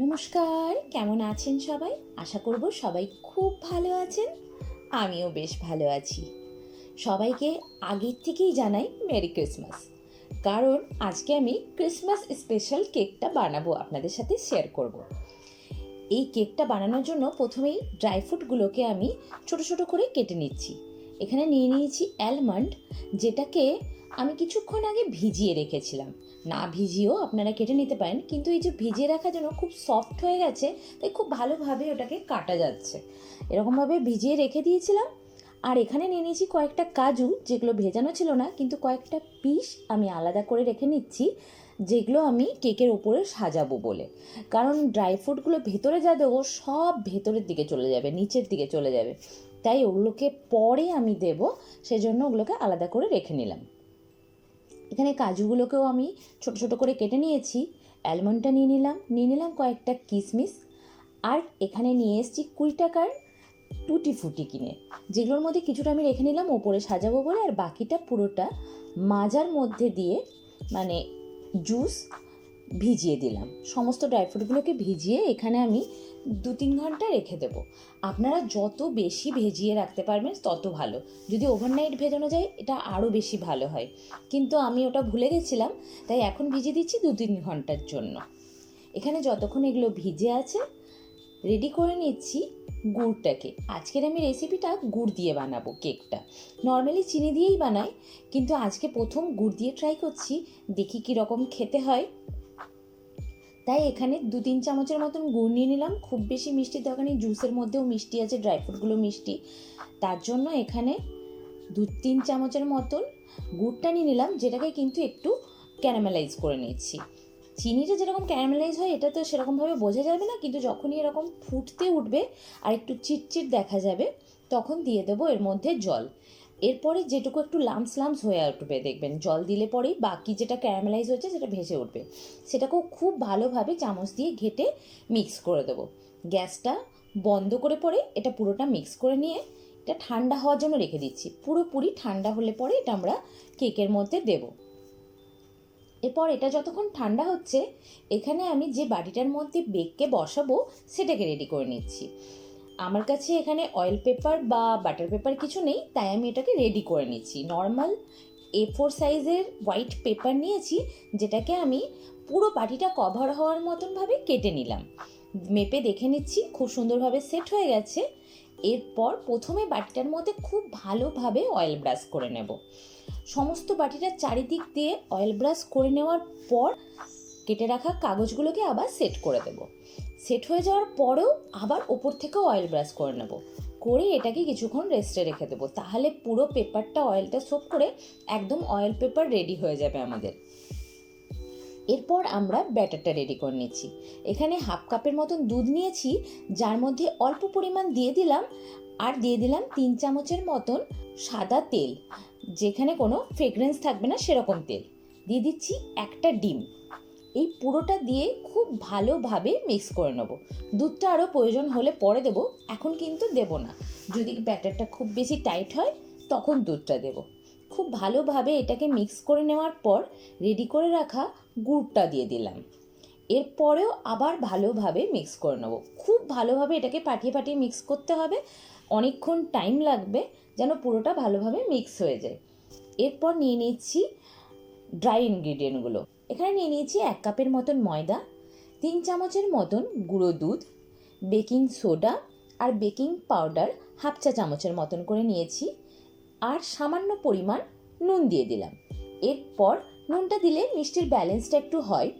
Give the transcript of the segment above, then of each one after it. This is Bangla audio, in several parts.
নমস্কার, কেমন আছেন সবাই? আশা করব সবাই খুব ভালো আছেন। আমিও বেশ ভালো আছি। সবাইকে আগের থেকেই জানাই মেরি ক্রিসমাস। কারণ আজকে আমি ক্রিসমাস স্পেশাল কেকটা বানাবো, আপনাদের সাথে শেয়ার করব। এই কেকটা বানানোর জন্য প্রথমেই ড্রাই ফ্রুটগুলোকে আমি ছোট ছোট করে কেটে নিচ্ছি। এখানে নিয়ে নিয়েছি অ্যালমন্ড, যেটাকে আমি কিছুক্ষণ আগে ভিজিয়ে রেখেছিলাম। না ভিজিয়েও আপনারা কেটে নিতে পারেন, কিন্তু এই যে ভিজিয়ে রাখার জন্য খুব সফট হয়ে গেছে, তাই খুব ভালোভাবে ওটাকে কাটা যাচ্ছে। এরকমভাবে ভিজিয়ে রেখে দিয়েছিলাম। আর এখানে নিয়ে নিয়েছি কয়েকটা কাজু, যেগুলো ভেজানো ছিল না, কিন্তু কয়েকটা পিস আমি আলাদা করে রেখে নিচ্ছি, যেগুলো আমি কেকের ওপরে সাজাবো বলে। কারণ ড্রাই ফ্রুটগুলো ভেতরে যা দেবো সব ভেতরের দিকে চলে যাবে, নিচের দিকে চলে যাবে, তাই ওগুলোকে পরে আমি দেব, সেজন্য ওগুলোকে আলাদা করে রেখে নিলাম। এখানে কাজুগুলোকেও আমি ছোট ছোট করে কেটে নিয়েছি। অ্যালমন্ডটা নিয়ে নিলাম কয়েকটা কিশমিশ। আর এখানে নিয়ে এসেছি 20 টাকার টুটি ফুটি কিনে, যেগুলোর মধ্যে কিছুটা আমি রেখে নিলাম ওপরে সাজাবো বলে, আর বাকিটা পুরোটা মাজার মধ্যে দিয়ে মানে জুস ভিজিয়ে দিলাম। সমস্ত ড্রাই ফ্রুটগুলোকে ভিজিয়ে এখানে আমি 2-3 ঘন্টা রেখে দেবো। আপনারা যত বেশি ভিজিয়ে রাখতে পারবেন তত ভালো। যদি ওভারনাইট ভেজানো যায় এটা আরও বেশি ভালো হয়, কিন্তু আমি ওটা ভুলে গেছিলাম, তাই এখন ভিজিয়ে দিচ্ছি 2-3 ঘন্টার জন্য। এখানে যতক্ষণ এগুলো ভিজে আছে রেডি করে নিচ্ছি গুড়টাকে। আজকের আমি রেসিপিটা গুড় দিয়ে বানাবো কেকটা। নর্মালি চিনি দিয়েই বানাই, কিন্তু আজকে প্রথম গুড় দিয়ে ট্রাই করছি, দেখি কীরকম খেতে হয়। তাই এখানে 2-3 চামচের মতন গুড় নিয়ে নিলাম। খুব বেশি মিষ্টির দরকার নেই, জুসের মধ্যেও মিষ্টি আছে, ড্রাই ফ্রুটগুলো মিষ্টি, তার জন্য এখানে 2-3 চামচের মতন গুড়টা নিয়ে নিলাম, যেটাকে কিন্তু একটু ক্যারামেলাইজ করে নিচ্ছি। চিনিটা যেরকম ক্যারামেলাইজ হয় এটা তো সেরকমভাবে বোঝা যাবে না, কিন্তু যখনই এরকম ফুটতে উঠবে আর একটু চিটচিট দেখা যাবে, তখন দিয়ে দেবো এর মধ্যে জল। এরপরে যেটুকু একটু লামস হয়ে উঠবে দেখবেন, জল দিলে পরেই বাকি যেটা ক্যারামেলাইজ হচ্ছে সেটা ভেসে উঠবে। সেটাকেও খুব ভালোভাবে চামচ দিয়ে ঘেটে মিক্স করে দেবো। গ্যাসটা বন্ধ করে পরে এটা পুরোটা মিক্স করে নিয়ে এটা ঠান্ডা হওয়ার জন্য রেখে দিচ্ছি। পুরোপুরি ঠান্ডা হলে পরে এটা আমরা কেকের মধ্যে দেবো। এরপর এটা যতক্ষণ ঠান্ডা হচ্ছে, এখানে আমি যে বাটিটার মধ্যে বেককে বসাবো সেটাকে রেডি করে নিচ্ছি। আমার কাছে এখানে অয়েল পেপার বা বাটার পেপার কিছু নেই, তাই আমি এটাকে রেডি করে নিচ্ছি। নর্মাল A4 সাইজের হোয়াইট পেপার নিয়েছি, যেটাকে আমি পুরো বাটিটা কভার হওয়ার মতনভাবে কেটে নিলাম। মেপে দেখে নিচ্ছি খুব সুন্দরভাবে সেট হয়ে গেছে। এরপর প্রথমে বাটিটার মধ্যে খুব ভালোভাবে অয়েল ব্রাশ করে নেব। সমস্ত বাটিটার চারিদিক দিয়ে অয়েল ব্রাশ করে নেওয়ার পর কেটে রাখা কাগজগুলোকে আবার সেট করে দেব। সেট হয়ে যাওয়ার পরেও আবার ওপর থেকেও অয়েল ব্রাশ করে নেব, করে এটাকে কিছুক্ষণ রেস্টে রেখে দেবো। তাহলে পুরো পেপারটা অয়েলটা সোক করে একদম অয়েল পেপার রেডি হয়ে যাবে আমাদের। এরপর আমরা ব্যাটারটা রেডি করে নিচ্ছি। এখানে 1/2 কাপের মতন দুধ নিয়েছি, যার মধ্যে অল্প পরিমাণ দিয়ে দিলাম, আর দিয়ে দিলাম 3 চামচের মতন সাদা তেল, যেখানে কোনো ফ্রেগরেন্স থাকবে না সেরকম তেল। দিয়ে দিচ্ছি একটা ডিম। এই পুরোটা দিয়ে খুব ভালোভাবে মিক্স করে নেব। দুধটা আরও প্রয়োজন হলে পরে দেব, এখন কিন্তু দেব না। যদি ব্যাটারটা খুব বেশি টাইট হয় তখন দুধটা দেব। খুব ভালোভাবে এটাকে মিক্স করে নেওয়ার পর রেডি করে রাখা গুড়টা দিয়ে দিলাম। এরপরেও আবার ভালোভাবে মিক্স করে নেব। খুব ভালোভাবে এটাকে পাঠিয়ে মিক্স করতে হবে, অনেকক্ষণ টাইম লাগবে যেন পুরোটা ভালোভাবে মিক্স হয়ে যায়। এরপর নিয়ে নিচ্ছি ড্রাই ইনগ্রিডিয়েন্টগুলো। এখানে নিয়ে নিয়েছি 1 কাপের মতন ময়দা, 3 চামচের মতন গুঁড়ো দুধ, বেকিং সোডা আর বেকিং পাউডার 1/2 চা চামচের মতন করে নিয়েছি, আর সামান্য পরিমাণ নুন দিয়ে দিলাম। এরপর নুনটা দিলে মিষ্টির ব্যালেন্সটা একটু হয়।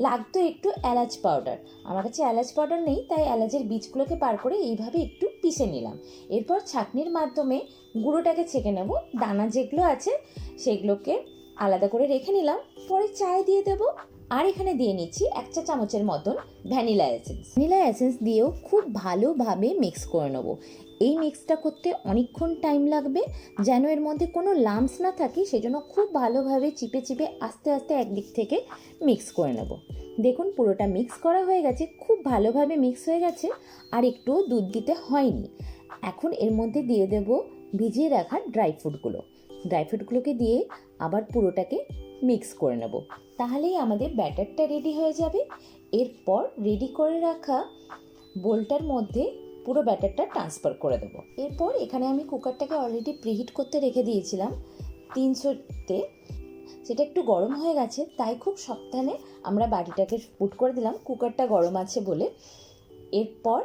লাগতো একটু এলাচ পাউডার, আমার কাছে এলাচ পাউডার নেই, তাই এলাচের বীজগুলোকে বার করে এইভাবে একটু পিষে নিলাম। এরপর ছাঁকনির মাধ্যমে গুঁড়োটাকে ছেঁকে নেব, দানা যেগুলো আছে সেগুলোকে আলাদা করে রেখে নিলাম, পরে চায়ে দিয়ে দেবো। আর এখানে দিয়ে নিচ্ছি 1 চা চামচের মতন ভ্যানিলা এসেন্স দিয়েও খুব ভালোভাবে মিক্স করে নেবো। এই মিক্সটা করতে অনেকক্ষণ টাইম লাগবে, যেন এর মধ্যে কোনো লাম্পস না থাকে, সেজন্য খুব ভালোভাবে চিপে আস্তে আস্তে একদিক থেকে মিক্স করে নেব। দেখুন পুরোটা মিক্স করা হয়ে গেছে, খুব ভালোভাবে মিক্স হয়ে গেছে, আর একটুও দুধ দিতে হয়নি। এখন এর মধ্যে দিয়ে দেব ভিজিয়ে রাখা ড্রাই ফ্রুটগুলোকে দিয়ে আবার পুরোটাকে মিক্স করে নেব, তাহলেই আমাদের ব্যাটারটা রেডি হয়ে যাবে। এরপর রেডি করে রাখা বোলটার মধ্যে পুরো ব্যাটারটা ট্রান্সফার করে দেবো। এরপর এখানে আমি কুকারটাকে অলরেডি প্রিহিট করতে রেখে দিয়েছিলাম 300-তে। সেটা একটু গরম হয়ে গেছে, তাই খুব সাবধানে আমরা বাটিটাকে পুট করে দিলাম কুকারটা গরম আছে বলে। এরপর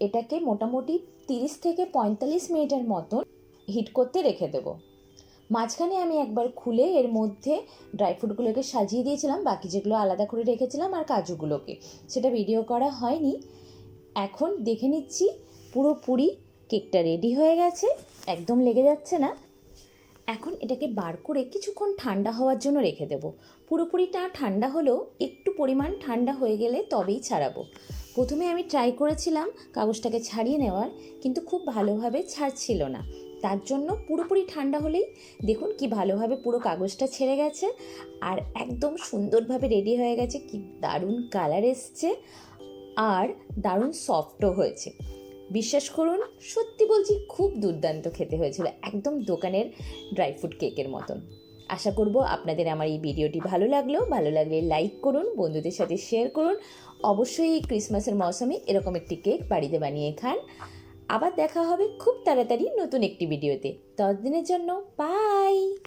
এটাকে মোটামুটি 30 থেকে 45 মিনিটের মতন হিট করতে রেখে দেবো। মাঝখানে আমি একবার খুলে এর মধ্যে ড্রাই ফ্রুটগুলোকে সাজিয়ে দিয়েছিলাম, বাকি যেগুলো আলাদা করে রেখেছিলাম আর কাজুগুলোকে, সেটা ভিডিও করা হয়নি। এখন দেখে নিচ্ছি পুরোপুরি কেকটা রেডি হয়ে গেছে, একদম লেগে যাচ্ছে না। এখন এটাকে বার করে কিছুক্ষণ ঠান্ডা হওয়ার জন্য রেখে দেব। পুরোপুরিটা ঠান্ডা হলেও একটু পরিমাণ ঠান্ডা হয়ে গেলে তবেই ছাড়াবো। প্রথমে আমি ট্রাই করেছিলাম কাগজটাকে ছাড়িয়ে নেওয়ার, কিন্তু খুব ভালোভাবে ছাড়ছিল না। তার জন্য পুরোপুরি ঠান্ডা হলেই দেখুন কি ভালোভাবে পুরো কাগজটা ছেড়ে গেছে আর একদম সুন্দরভাবে রেডি হয়ে গেছে। কি দারুণ কালার এসছে আর দারুণ সফটও হয়েছে। বিশ্বাস করুন, সত্যি বলছি, খুব দুর্দান্ত খেতে হয়েছিল, একদম দোকানের ড্রাই ফ্রুট কেকের মতন। আশা করব আপনাদের আমার এই ভিডিওটি ভালো লাগলে লাইক করুন, বন্ধুদের সাথে শেয়ার করুন। অবশ্যই এই ক্রিসমাসের মৌসুমে এরকম একটি কেক বাড়িতে বানিয়ে খান। আবার দেখা হবে খুব তাড়াতাড়ি নতুন একটি ভিডিওতে। ততদিনের জন্য বাই।